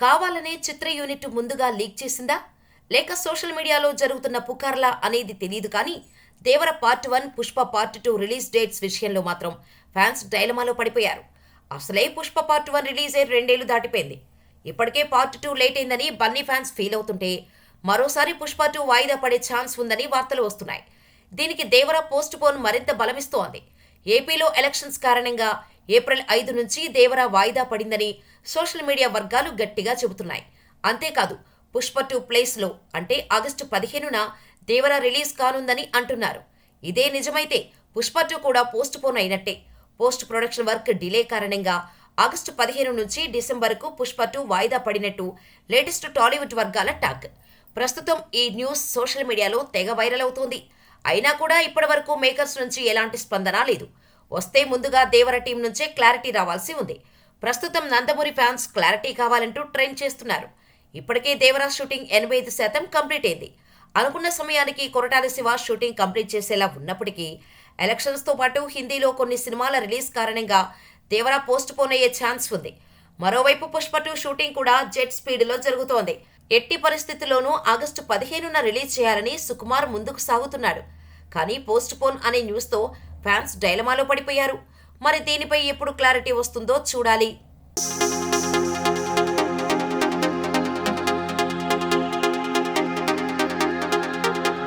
కావాలనే చిత్ర యూనిట్ ముందుగా లీక్ చేసిందా లేక సోషల్ మీడియాలో జరుగుతున్న పుకార్లా అనేది తెలియదు కానీ Devara part 1 Pushpa part 2 release dates విషయంలో మాత్రం ఫ్యాన్స్ డైలమాలో పడిపోయారు. అసలే పుష్ప పార్ట్ 1 రిలీజ్ అయి 2 ఏళ్లు దాటిపోయింది. ఇప్పటికే పార్ట్ 2 లేట్ అయిందని బన్నీ ఫ్యాన్స్ ఫీల్ అవుతుంటే మరోసారి పుష్ప 2 వాయిదా పడే ఛాన్స్ ఉందని వార్తలు వస్తున్నాయి. దీనికి దేవర పోస్ట్ పోన్ మరింత బలమిస్తోంది. ఏపీలో ఎలక్షన్స్ కారణంగా ఏప్రిల్ 5 నుంచి దేవర వాయిదా పడిందని సోషల్ మీడియా వర్గాలు గట్టిగా చెబుతున్నాయి. అంతేకాదు పుష్ప 2 ప్లేస్లో అంటే ఆగస్టు 15న దేవర రిలీజ్ కానుందని అంటున్నారు. ఇదే నిజమైతే పుష్ప 2 కూడా పోస్ట్ పోన్ అయినట్టే. పోస్ట్ ప్రొడక్షన్ వర్క్ డిలే కారణంగా ఆగస్టు 15 నుంచి డిసెంబర్కు పుష్ప 2 వాయిదా పడినట్టు లేటెస్ట్ టాలీవుడ్ వర్గాల టాక్. ప్రస్తుతం ఈ న్యూస్ సోషల్ మీడియాలో తెగ వైరల్ అవుతోంది. అయినా కూడా ఇప్పటివరకు మేకర్స్ నుంచి ఎలాంటి స్పందన లేదు. వస్తే ముందుగా దేవర టీం నుంచే క్లారిటీ రావాల్సి ఉంది. ప్రస్తుతం నందమూరి ఫ్యాన్స్ క్లారిటీ కావాలంటూ ట్రెండ్ చేస్తున్నారు. ఇప్పటికే దేవర షూటింగ్ 85% కంప్లీట్ అయింది. అనుకున్న సమయానికి కొరటాల శివ షూటింగ్ కంప్లీట్ చేసేలా ఉన్నప్పటికీ ఎలక్షన్స్తో పాటు హిందీలో కొన్ని సినిమాల రిలీజ్ కారణంగా దేవర పోస్ట్ పోన్ అయ్యే ఛాన్స్ ఉంది. మరోవైపు పుష్ప 2 షూటింగ్ కూడా జెట్ స్పీడ్లో జరుగుతోంది. ఎట్టి పరిస్థితుల్లోనూ ఆగస్టు 15న రిలీజ్ చేయాలని సుకుమార్ ముందుకు సాగుతున్నాడు. కానీ పోస్ట్ పోన్ అనే న్యూస్తో ఫ్యాన్స్ డైలమాలో పడిపోయారు. మరి దీనిపై ఎప్పుడు క్లారిటీ వస్తుందో చూడాలి.